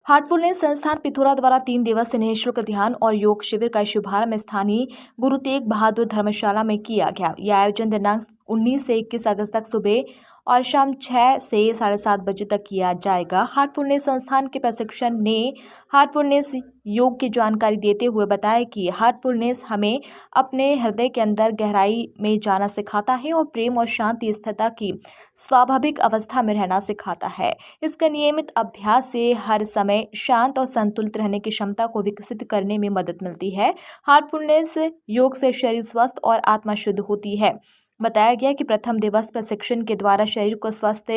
Heartfulness संस्थान पिथौरा द्वारा 3 दिवसीय निःशुल्क ध्यान और योग शिविर का शुभारंभ स्थानीय गुरु तेग बहादुर धर्मशाला में किया गया। यह आयोजन दिनांक 19 से 21 अगस्त तक सुबह और शाम 6 से 7:30 बजे तक किया जाएगा। हार्टफुलनेस संस्थान के प्रशिक्षण ने हार्टफुलनेस योग की जानकारी देते हुए बताया कि हार्टफुलनेस हमें अपने हृदय के अंदर गहराई में जाना सिखाता है और प्रेम और शांति स्थिरता की स्वाभाविक अवस्था में रहना सिखाता है। इसका नियमित अभ्यास से हर समय शांत और संतुलित रहने की क्षमता को विकसित करने में मदद मिलती है। हार्टफुलनेस योग से शरीर स्वस्थ और आत्मा शुद्ध होती है। बताया गया कि प्रथम दिवस प्रशिक्षण के द्वारा शरीर को स्वस्थ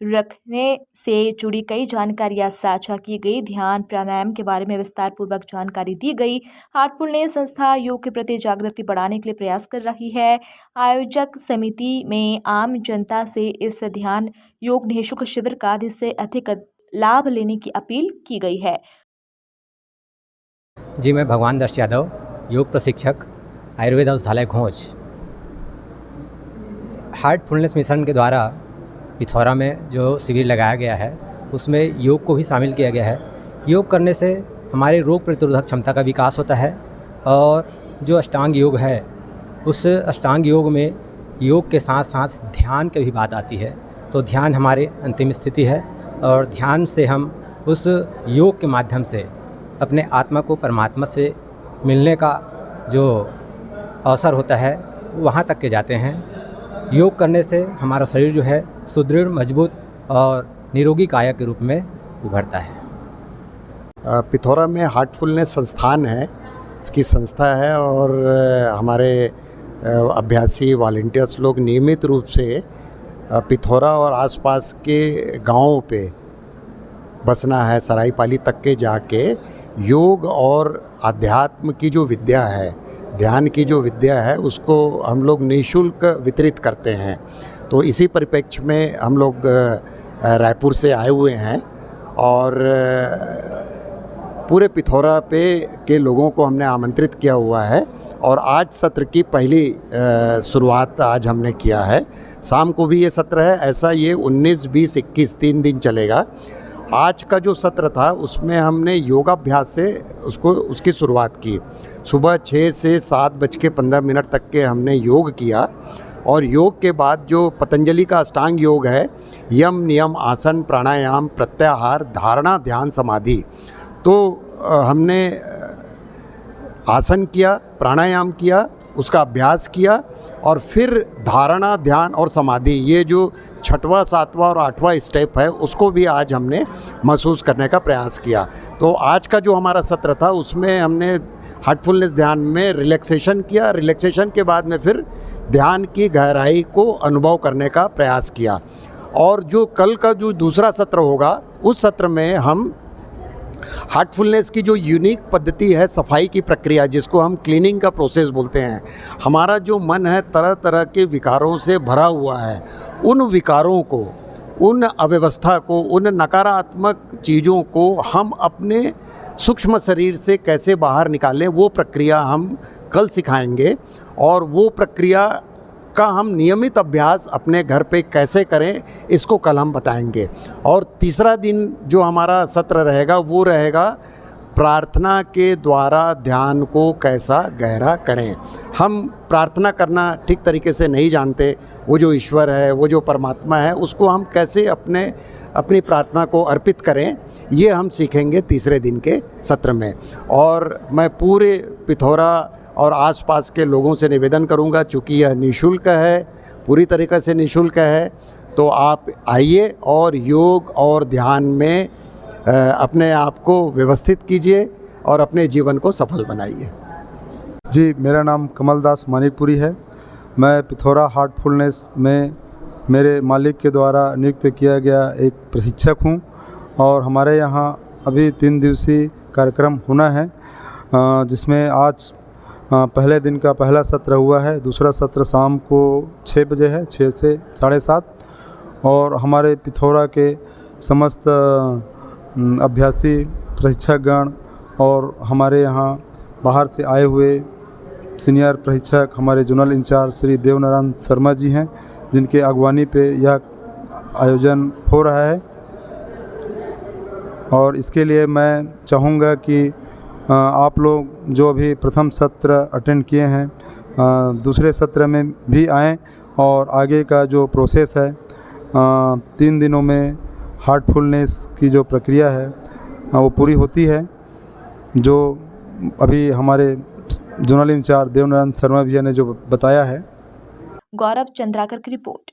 रखने से जुड़ी कई जानकारियां साझा की गई। ध्यान प्राणायाम के बारे में विस्तार पूर्वक जानकारी दी गई। हार्टफुलनेस संस्था योग के प्रति जागृति बढ़ाने के लिए प्रयास कर रही है। आयोजक समिति में आम जनता से इस ध्यान योग निःशुल्क शिविर का अधिक से अधिक लाभ लेने की अपील की गई है। जी, मैं भगवान दर्श यादव, योग प्रशिक्षक, आयुर्वेद औषधालय घोंच। हार्टफुलनेस मिशन के द्वारा पिथौरा में जो शिविर लगाया गया है उसमें योग को भी शामिल किया गया है। योग करने से हमारे रोग प्रतिरोधक क्षमता का विकास होता है और जो अष्टांग योग है उस अष्टांग योग में योग के साथ साथ ध्यान की भी बात आती है। तो ध्यान हमारे अंतिम स्थिति है और ध्यान से हम उस योग के माध्यम से अपने आत्मा को परमात्मा से मिलने का जो अवसर होता है वहाँ तक के जाते हैं। योग करने से हमारा शरीर जो है सुदृढ़, मजबूत और निरोगी काया के रूप में उभरता है। पिथौरा में हार्टफुलनेस संस्थान है, इसकी संस्था है और हमारे अभ्यासी वॉलंटियर्स लोग नियमित रूप से पिथौरा और आसपास के गांवों पे बसना है, सरायपाली तक के जाके योग और अध्यात्म की जो विद्या है, ध्यान की जो विद्या है उसको हम लोग निःशुल्क वितरित करते हैं। तो इसी परिप्रेक्ष्य में हम लोग रायपुर से आए हुए हैं और पूरे पिथौरा पे के लोगों को हमने आमंत्रित किया हुआ है और आज सत्र की पहली शुरुआत आज हमने किया है। शाम को भी ये सत्र है, ऐसा ये 19, 20, 21 3 दिन चलेगा। आज का जो सत्र था उसमें हमने योगाभ्यास से उसकी शुरुआत की। सुबह 6 से 7:15 तक के हमने योग किया और योग के बाद जो पतंजलि का अष्टांग योग है, यम, नियम, आसन, प्राणायाम, प्रत्याहार, धारणा, ध्यान, समाधि, तो हमने आसन किया, प्राणायाम किया, उसका अभ्यास किया और फिर धारणा, ध्यान और समाधि, ये जो 6वां, 7वां और 8वां स्टेप है उसको भी आज हमने महसूस करने का प्रयास किया। तो आज का जो हमारा सत्र था उसमें हमने हार्टफुलनेस ध्यान में रिलैक्सेशन किया। रिलैक्सेशन के बाद में फिर ध्यान की गहराई को अनुभव करने का प्रयास किया। और जो कल का जो दूसरा सत्र होगा उस सत्र में हम हार्टफुलनेस की जो यूनिक पद्धति है, सफाई की प्रक्रिया जिसको हम क्लीनिंग का प्रोसेस बोलते हैं, हमारा जो मन है तरह तरह के विकारों से भरा हुआ है, उन विकारों को, उन अव्यवस्था को, उन नकारात्मक चीज़ों को हम अपने सूक्ष्म शरीर से कैसे बाहर निकालें, वो प्रक्रिया हम कल सिखाएंगे और वो प्रक्रिया का हम नियमित अभ्यास अपने घर पे कैसे करें इसको कल हम बताएंगे। और तीसरा दिन जो हमारा सत्र रहेगा वो रहेगा प्रार्थना के द्वारा ध्यान को कैसा गहरा करें। हम प्रार्थना करना ठीक तरीके से नहीं जानते, वो जो ईश्वर है, वो जो परमात्मा है, उसको हम कैसे अपनी प्रार्थना को अर्पित करें, ये हम सीखेंगे तीसरे दिन के सत्र में। और मैं पूरे पिथौरा और आसपास के लोगों से निवेदन करूंगा, चूँकि यह निःशुल्क है, पूरी तरीक़े से निःशुल्क है, तो आप आइए और योग और ध्यान में अपने आप को व्यवस्थित कीजिए और अपने जीवन को सफल बनाइए। जी, मेरा नाम कमलदास मानिकपुरी है। मैं पिथौरा हार्टफुलनेस में मेरे मालिक के द्वारा नियुक्त किया गया एक प्रशिक्षक हूँ और हमारे यहाँ अभी 3 दिवसीय कार्यक्रम होना है, जिसमें आज पहले दिन का पहला सत्र हुआ है। दूसरा सत्र शाम को 6 बजे है, 6 से 7:30। और हमारे पिथौरा के समस्त अभ्यासी प्रशिक्षकगण और हमारे यहाँ बाहर से आए हुए सीनियर प्रशिक्षक हमारे जोनल इंचार्ज श्री देवनारायण शर्मा जी हैं, जिनके अगवानी पे यह आयोजन हो रहा है और इसके लिए मैं चाहूँगा कि आप लोग जो अभी प्रथम सत्र अटेंड किए हैं दूसरे सत्र में भी आएँ और आगे का जो प्रोसेस है 3 दिनों में हार्टफुलनेस की जो प्रक्रिया है वो पूरी होती है, जो अभी हमारे जोनल इंचार्ज देवनारायण शर्मा भैया ने जो बताया है। गौरव चंद्राकर की रिपोर्ट।